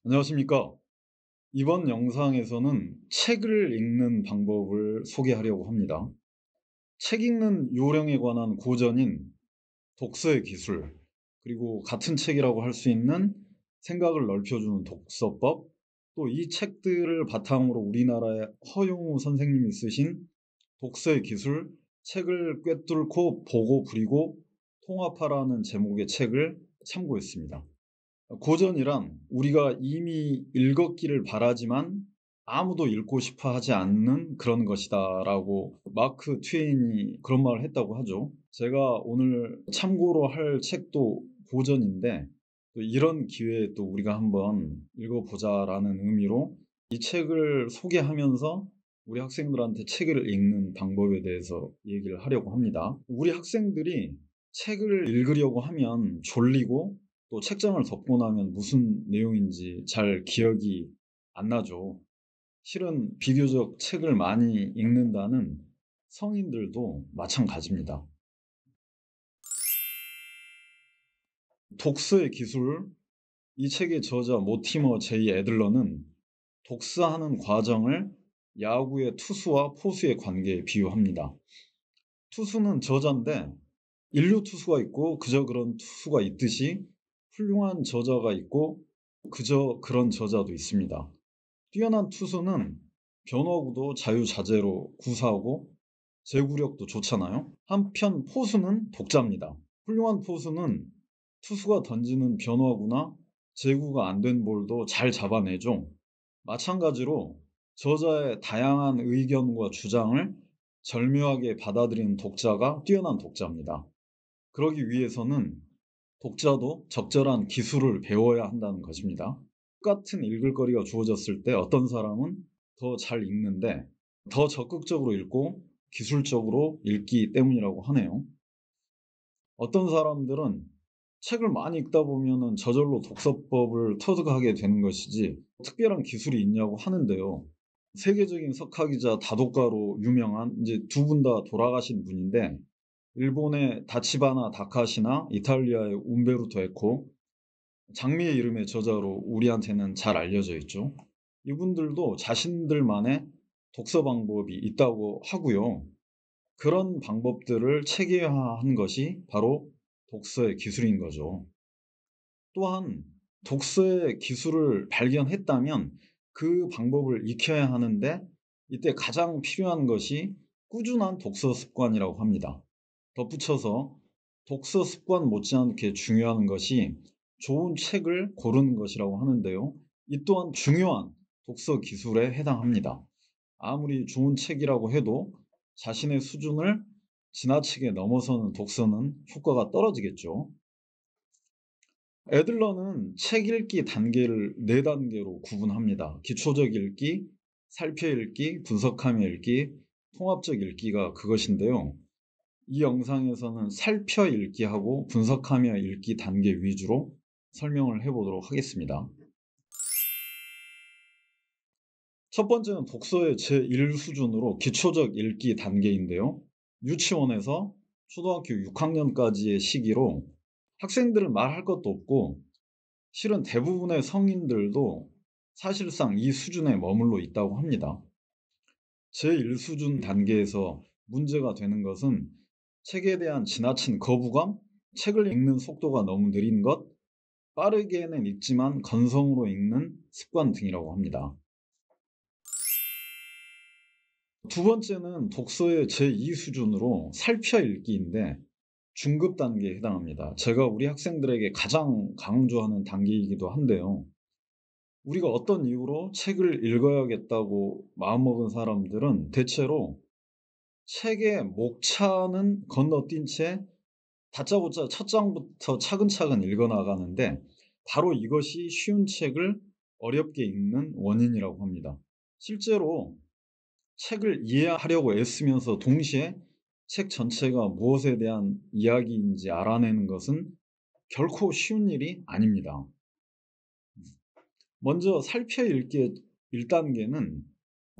안녕하십니까. 이번 영상에서는 책을 읽는 방법을 소개하려고 합니다. 책 읽는 요령에 관한 고전인 독서의 기술, 그리고 같은 책이라고 할 수 있는 생각을 넓혀주는 독서법, 또 이 책들을 바탕으로 우리나라의 허용우 선생님이 쓰신 독서의 기술, 책을 꿰뚫고 보고 부리고 통합하라는 제목의 책을 참고했습니다. 고전이란 우리가 이미 읽었기를 바라지만 아무도 읽고 싶어 하지 않는 그런 것이다라고 마크 트웨인이 그런 말을 했다고 하죠. 제가 오늘 참고로 할 책도 고전인데 또 이런 기회에 또 우리가 한번 읽어보자라는 의미로 이 책을 소개하면서 우리 학생들한테 책을 읽는 방법에 대해서 얘기를 하려고 합니다. 우리 학생들이 책을 읽으려고 하면 졸리고 또 책장을 덮고 나면 무슨 내용인지 잘 기억이 안 나죠. 실은 비교적 책을 많이 읽는다는 성인들도 마찬가지입니다. 독서의 기술, 이 책의 저자 모티머 제이 애들러는 독서하는 과정을 야구의 투수와 포수의 관계에 비유합니다. 투수는 저자인데 인류 투수가 있고 그저 그런 투수가 있듯이 훌륭한 저자가 있고 그저 그런 저자도 있습니다. 뛰어난 투수는 변화구도 자유자재로 구사하고 제구력도 좋잖아요. 한편 포수는 독자입니다. 훌륭한 포수는 투수가 던지는 변화구나 제구가 안 된 볼도 잘 잡아내죠. 마찬가지로 저자의 다양한 의견과 주장을 절묘하게 받아들이는 독자가 뛰어난 독자입니다. 그러기 위해서는 독자도 적절한 기술을 배워야 한다는 것입니다. 똑같은 읽을 거리가 주어졌을 때 어떤 사람은 더 잘 읽는데 더 적극적으로 읽고 기술적으로 읽기 때문이라고 하네요. 어떤 사람들은 책을 많이 읽다 보면은 저절로 독서법을 터득하게 되는 것이지 특별한 기술이 있냐고 하는데요. 세계적인 석학이자 다독가로 유명한 이제 두 분 다 돌아가신 분인데 일본의 다치바나 다카시나 이탈리아의 움베르토 에코, 장미의 이름의 저자로 우리한테는 잘 알려져 있죠. 이분들도 자신들만의 독서 방법이 있다고 하고요. 그런 방법들을 체계화한 것이 바로 독서의 기술인 거죠. 또한 독서의 기술을 발견했다면 그 방법을 익혀야 하는데 이때 가장 필요한 것이 꾸준한 독서 습관이라고 합니다. 덧붙여서 독서 습관 못지않게 중요한 것이 좋은 책을 고르는 것이라고 하는데요. 이 또한 중요한 독서 기술에 해당합니다. 아무리 좋은 책이라고 해도 자신의 수준을 지나치게 넘어서는 독서는 효과가 떨어지겠죠. 애들러는 책 읽기 단계를 4단계로 구분합니다. 기초적 읽기, 살펴 읽기, 분석하며 읽기, 통합적 읽기가 그것인데요. 이 영상에서는 살펴 읽기하고 분석하며 읽기 단계 위주로 설명을 해보도록 하겠습니다. 첫 번째는 독서의 제1 수준으로 기초적 읽기 단계인데요. 유치원에서 초등학교 6학년까지의 시기로 학생들은 말할 것도 없고 실은 대부분의 성인들도 사실상 이 수준에 머물러 있다고 합니다. 제1수준 단계에서 문제가 되는 것은 책에 대한 지나친 거부감, 책을 읽는 속도가 너무 느린 것, 빠르게는 읽지만 건성으로 읽는 습관 등이라고 합니다. 두 번째는 독서의 제2 수준으로 살펴 읽기인데 중급 단계에 해당합니다. 제가 우리 학생들에게 가장 강조하는 단계이기도 한데요. 우리가 어떤 이유로 책을 읽어야겠다고 마음먹은 사람들은 대체로 책의 목차는 건너뛴 채 다짜고짜 첫 장부터 차근차근 읽어 나가는데 바로 이것이 쉬운 책을 어렵게 읽는 원인이라고 합니다. 실제로 책을 이해하려고 애쓰면서 동시에 책 전체가 무엇에 대한 이야기인지 알아내는 것은 결코 쉬운 일이 아닙니다. 먼저 살펴 읽기의 1단계는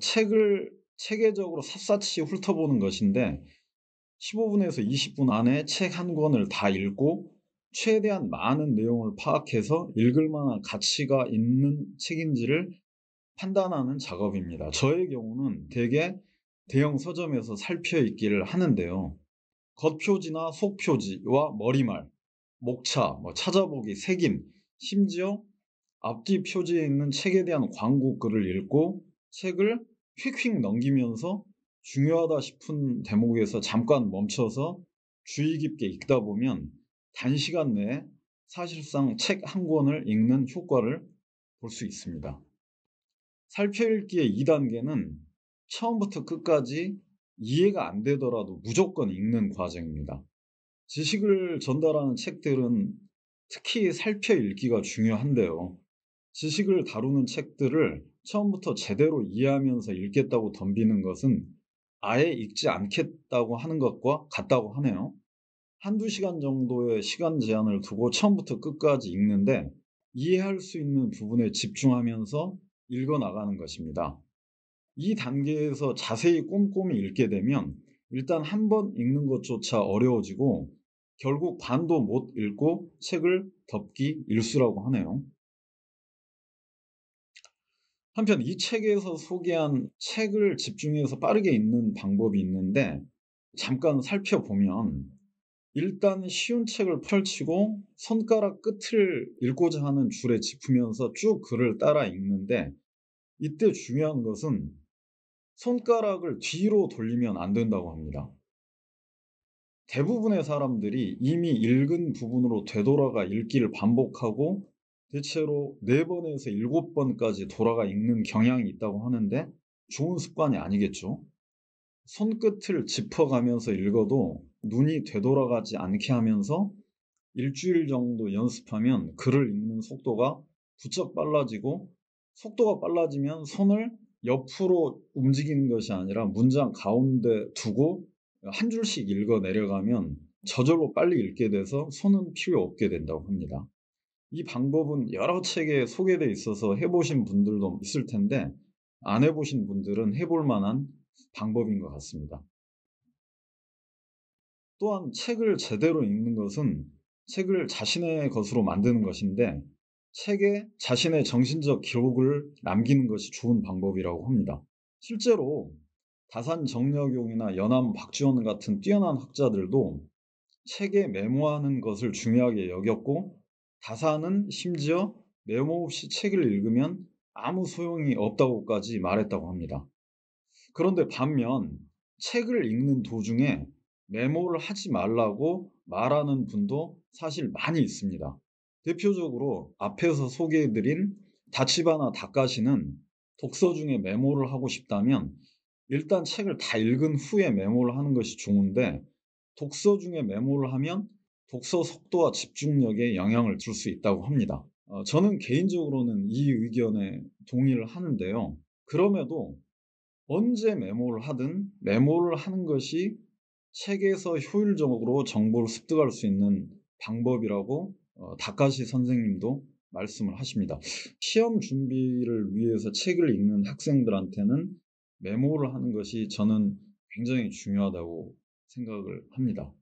책을 체계적으로 샅샅이 훑어보는 것인데 15분에서 20분 안에 책 한 권을 다 읽고 최대한 많은 내용을 파악해서 읽을 만한 가치가 있는 책인지를 판단하는 작업입니다. 저의 경우는 대개 대형 서점에서 살펴있기를 하는데요. 겉표지나 속표지와 머리말, 목차, 찾아보기, 색임, 심지어 앞뒤 표지에 있는 책에 대한 광고 글을 읽고 책을 휙휙 넘기면서 중요하다 싶은 대목에서 잠깐 멈춰서 주의 깊게 읽다 보면 단시간 내에 사실상 책 한 권을 읽는 효과를 볼 수 있습니다. 살펴읽기의 2단계는 처음부터 끝까지 이해가 안 되더라도 무조건 읽는 과정입니다. 지식을 전달하는 책들은 특히 살펴읽기가 중요한데요. 지식을 다루는 책들을 처음부터 제대로 이해하면서 읽겠다고 덤비는 것은 아예 읽지 않겠다고 하는 것과 같다고 하네요. 한두 시간 정도의 시간 제한을 두고 처음부터 끝까지 읽는데 이해할 수 있는 부분에 집중하면서 읽어 나가는 것입니다. 이 단계에서 자세히 꼼꼼히 읽게 되면 일단 한 번 읽는 것조차 어려워지고 결국 반도 못 읽고 책을 덮기 일쑤라고 하네요. 한편 이 책에서 소개한 책을 집중해서 빠르게 읽는 방법이 있는데 잠깐 살펴보면 일단 쉬운 책을 펼치고 손가락 끝을 읽고자 하는 줄에 짚으면서 쭉 글을 따라 읽는데 이때 중요한 것은 손가락을 뒤로 돌리면 안 된다고 합니다. 대부분의 사람들이 이미 읽은 부분으로 되돌아가 읽기를 반복하고 대체로 4번에서 7번까지 돌아가 읽는 경향이 있다고 하는데 좋은 습관이 아니겠죠. 손끝을 짚어가면서 읽어도 눈이 되돌아가지 않게 하면서 일주일 정도 연습하면 글을 읽는 속도가 부쩍 빨라지고 속도가 빨라지면 손을 옆으로 움직이는 것이 아니라 문장 가운데 두고 한 줄씩 읽어 내려가면 저절로 빨리 읽게 돼서 손은 필요 없게 된다고 합니다. 이 방법은 여러 책에 소개되어 있어서 해보신 분들도 있을 텐데 안 해보신 분들은 해볼 만한 방법인 것 같습니다. 또한 책을 제대로 읽는 것은 책을 자신의 것으로 만드는 것인데 책에 자신의 정신적 기록을 남기는 것이 좋은 방법이라고 합니다. 실제로 다산 정약용이나 연암 박지원 같은 뛰어난 학자들도 책에 메모하는 것을 중요하게 여겼고 다산은 심지어 메모 없이 책을 읽으면 아무 소용이 없다고까지 말했다고 합니다. 그런데 반면 책을 읽는 도중에 메모를 하지 말라고 말하는 분도 사실 많이 있습니다. 대표적으로 앞에서 소개해드린 다치바나 다카시는 독서 중에 메모를 하고 싶다면 일단 책을 다 읽은 후에 메모를 하는 것이 좋은데 독서 중에 메모를 하면 독서 속도와 집중력에 영향을 줄 수 있다고 합니다. 저는 개인적으로는 이 의견에 동의를 하는데요. 그럼에도 언제 메모를 하든 메모를 하는 것이 책에서 효율적으로 정보를 습득할 수 있는 방법이라고 다카시 선생님도 말씀을 하십니다. 시험 준비를 위해서 책을 읽는 학생들한테는 메모를 하는 것이 저는 굉장히 중요하다고 생각을 합니다.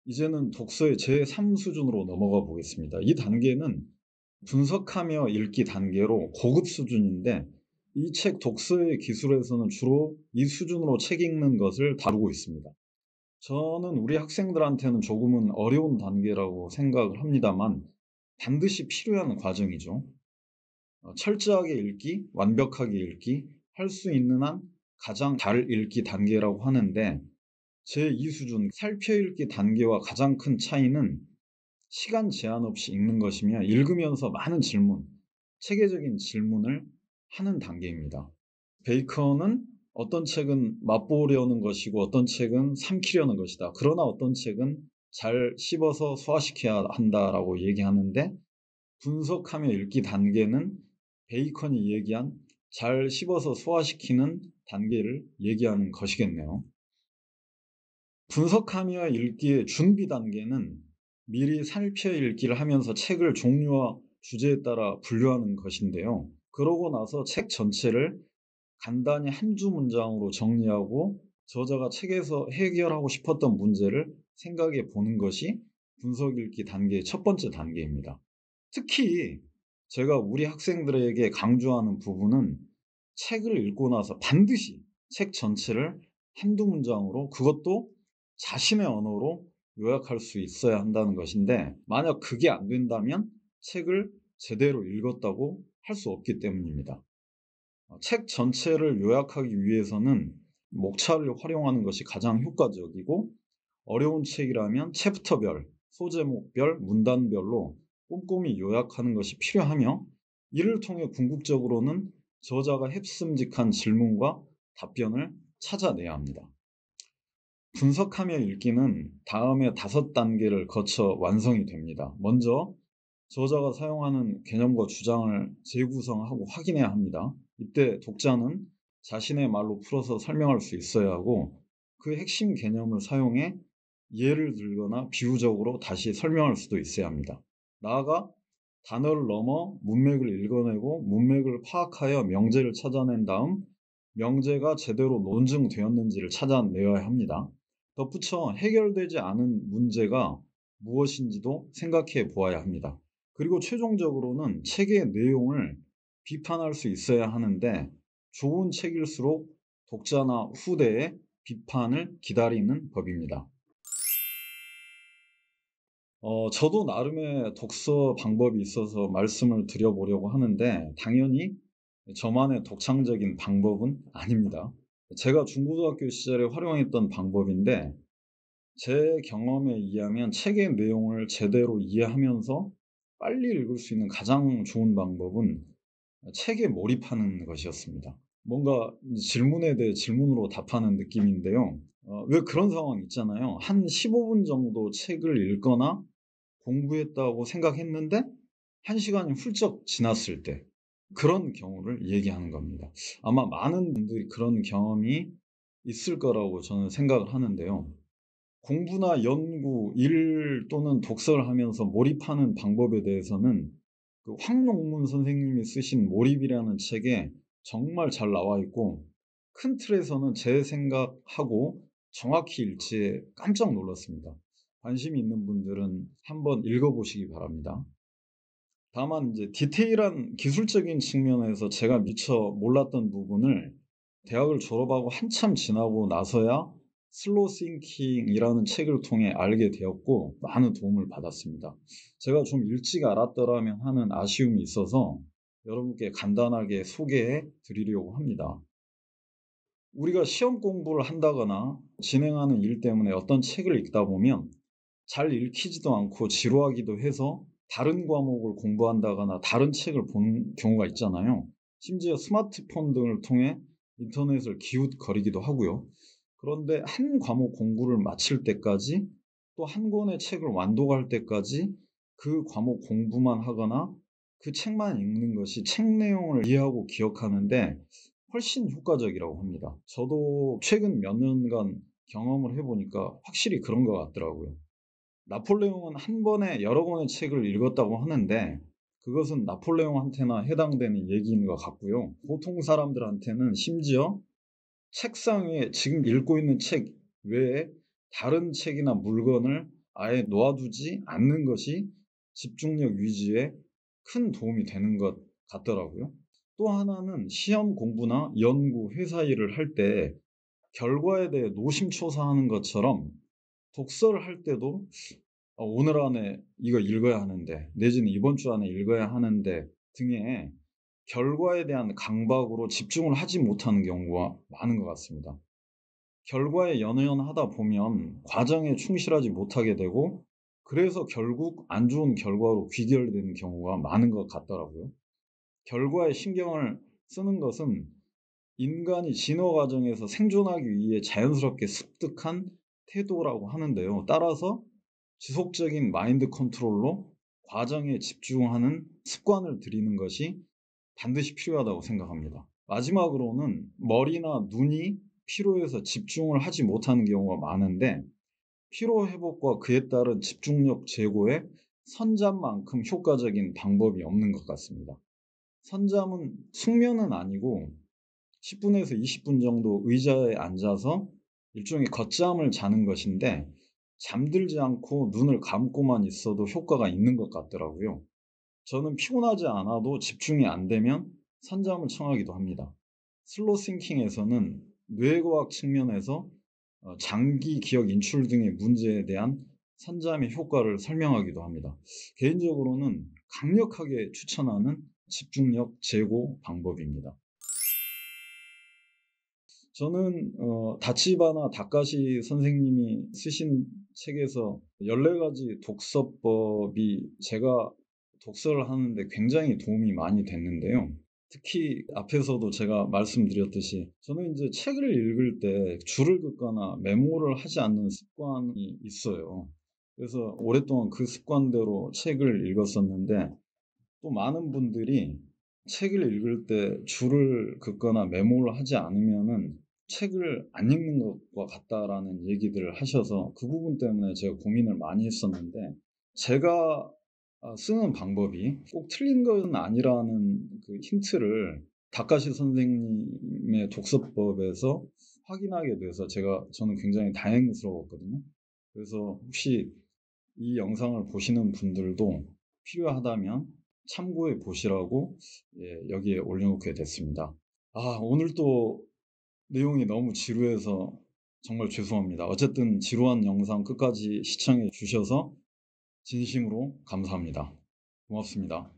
이제는 독서의 제3 수준으로 넘어가 보겠습니다. 이 단계는 분석하며 읽기 단계로 고급 수준인데 이 책 독서의 기술에서는 주로 이 수준으로 책 읽는 것을 다루고 있습니다. 저는 우리 학생들한테는 조금은 어려운 단계라고 생각을 합니다만 반드시 필요한 과정이죠. 철저하게 읽기, 완벽하게 읽기, 할 수 있는 한 가장 잘 읽기 단계라고 하는데 제2 수준 살펴읽기 단계와 가장 큰 차이는 시간 제한 없이 읽는 것이며 읽으면서 많은 질문, 체계적인 질문을 하는 단계입니다. 베이컨은 어떤 책은 맛보려는 것이고 어떤 책은 삼키려는 것이다. 그러나 어떤 책은 잘 씹어서 소화시켜야 한다라고 얘기하는데 분석하며 읽기 단계는 베이컨이 얘기한 잘 씹어서 소화시키는 단계를 얘기하는 것이겠네요. 분석하며 읽기의 준비 단계는 미리 살펴 읽기를 하면서 책을 종류와 주제에 따라 분류하는 것인데요. 그러고 나서 책 전체를 간단히 한 줄 문장으로 정리하고 저자가 책에서 해결하고 싶었던 문제를 생각해 보는 것이 분석 읽기 단계의 첫 번째 단계입니다. 특히 제가 우리 학생들에게 강조하는 부분은 책을 읽고 나서 반드시 책 전체를 한두 문장으로, 그것도 자신의 언어로 요약할 수 있어야 한다는 것인데, 만약 그게 안 된다면 책을 제대로 읽었다고 할 수 없기 때문입니다. 책 전체를 요약하기 위해서는 목차를 활용하는 것이 가장 효과적이고, 어려운 책이라면 챕터별, 소제목별, 문단별로 꼼꼼히 요약하는 것이 필요하며, 이를 통해 궁극적으로는 저자가 핵심직한 질문과 답변을 찾아내야 합니다. 분석하며 읽기는 다음에 5단계를 거쳐 완성이 됩니다. 먼저 저자가 사용하는 개념과 주장을 재구성하고 확인해야 합니다. 이때 독자는 자신의 말로 풀어서 설명할 수 있어야 하고, 그 핵심 개념을 사용해 예를 들거나 비유적으로 다시 설명할 수도 있어야 합니다. 나아가 단어를 넘어 문맥을 읽어내고, 문맥을 파악하여 명제를 찾아낸 다음 명제가 제대로 논증되었는지를 찾아내야 합니다. 덧붙여 해결되지 않은 문제가 무엇인지도 생각해 보아야 합니다. 그리고 최종적으로는 책의 내용을 비판할 수 있어야 하는데, 좋은 책일수록 독자나 후대의 비판을 기다리는 법입니다. 저도 나름의 독서 방법이 있어서 말씀을 드려보려고 하는데, 당연히 저만의 독창적인 방법은 아닙니다. 제가 중고등학교 시절에 활용했던 방법인데, 제 경험에 의하면 책의 내용을 제대로 이해하면서 빨리 읽을 수 있는 가장 좋은 방법은 책에 몰입하는 것이었습니다. 뭔가 질문에 대해 질문으로 답하는 느낌인데요. 왜 그런 상황 있잖아요. 한 15분 정도 책을 읽거나 공부했다고 생각했는데 1시간이 훌쩍 지났을 때, 그런 경우를 얘기하는 겁니다. 아마 많은 분들이 그런 경험이 있을 거라고 저는 생각을 하는데요. 공부나 연구, 일 또는 독서를 하면서 몰입하는 방법에 대해서는 그 황농문 선생님이 쓰신 몰입이라는 책에 정말 잘 나와 있고, 큰 틀에서는 제 생각하고 정확히 일치해 깜짝 놀랐습니다. 관심이 있는 분들은 한번 읽어보시기 바랍니다. 다만 이제 디테일한 기술적인 측면에서 제가 미처 몰랐던 부분을 대학을 졸업하고 한참 지나고 나서야 슬로우 싱킹이라는 책을 통해 알게 되었고, 많은 도움을 받았습니다. 제가 좀 일찍 알았더라면 하는 아쉬움이 있어서 여러분께 간단하게 소개해 드리려고 합니다. 우리가 시험 공부를 한다거나 진행하는 일 때문에 어떤 책을 읽다 보면 잘 읽히지도 않고 지루하기도 해서 다른 과목을 공부한다거나 다른 책을 보는 경우가 있잖아요. 심지어 스마트폰 등을 통해 인터넷을 기웃거리기도 하고요. 그런데 한 과목 공부를 마칠 때까지, 또 한 권의 책을 완독할 때까지 그 과목 공부만 하거나 그 책만 읽는 것이 책 내용을 이해하고 기억하는데 훨씬 효과적이라고 합니다. 저도 최근 몇 년간 경험을 해보니까 확실히 그런 것 같더라고요. 나폴레옹은 한 번에 여러 권의 책을 읽었다고 하는데, 그것은 나폴레옹한테나 해당되는 얘기인 것 같고요. 보통 사람들한테는 심지어 책상 위에 지금 읽고 있는 책 외에 다른 책이나 물건을 아예 놓아두지 않는 것이 집중력 유지에 큰 도움이 되는 것 같더라고요. 또 하나는 시험 공부나 연구, 회사 일을 할 때 결과에 대해 노심초사하는 것처럼, 독서를 할 때도 오늘 안에 이거 읽어야 하는데, 내지는 이번 주 안에 읽어야 하는데 등의 결과에 대한 강박으로 집중을 하지 못하는 경우가 많은 것 같습니다. 결과에 연연하다 보면 과정에 충실하지 못하게 되고, 그래서 결국 안 좋은 결과로 귀결되는 경우가 많은 것 같더라고요. 결과에 신경을 쓰는 것은 인간이 진화 과정에서 생존하기 위해 자연스럽게 습득한 태도라고 하는데요. 따라서 지속적인 마인드 컨트롤로 과정에 집중하는 습관을 들이는 것이 반드시 필요하다고 생각합니다. 마지막으로는 머리나 눈이 피로해서 집중을 하지 못하는 경우가 많은데, 피로 회복과 그에 따른 집중력 제고에 선잠만큼 효과적인 방법이 없는 것 같습니다. 선잠은 숙면은 아니고 10분에서 20분 정도 의자에 앉아서 일종의 걷잠을 자는 것인데, 잠들지 않고 눈을 감고만 있어도 효과가 있는 것 같더라고요. 저는 피곤하지 않아도 집중이 안 되면 산잠을 청하기도 합니다. 슬로우 싱킹에서는 뇌과학 측면에서 장기 기억 인출 등의 문제에 대한 산잠의 효과를 설명하기도 합니다. 개인적으로는 강력하게 추천하는 집중력 제고 방법입니다. 저는 다치바나 다카시 선생님이 쓰신 책에서 14가지 독서법이 제가 독서를 하는데 굉장히 도움이 많이 됐는데요. 특히 앞에서도 제가 말씀드렸듯이 저는 인제 책을 읽을 때 줄을 긋거나 메모를 하지 않는 습관이 있어요. 그래서 오랫동안 그 습관대로 책을 읽었었는데, 또 많은 분들이 책을 읽을 때 줄을 긋거나 메모를 하지 않으면은 "책을 안 읽는 것과 같다."라는 얘기들을 하셔서 그 부분 때문에 제가 고민을 많이 했었는데, 제가 쓰는 방법이 꼭 틀린 건 아니라는 그 힌트를 다카시 선생님의 독서법에서 확인하게 돼서 저는 굉장히 다행스러웠거든요. 그래서 혹시 이 영상을 보시는 분들도 필요하다면 참고해 보시라고 여기에 올려놓게 됐습니다. 오늘 또 내용이 너무 지루해서 정말 죄송합니다. 어쨌든 지루한 영상 끝까지 시청해 주셔서 진심으로 감사합니다. 고맙습니다.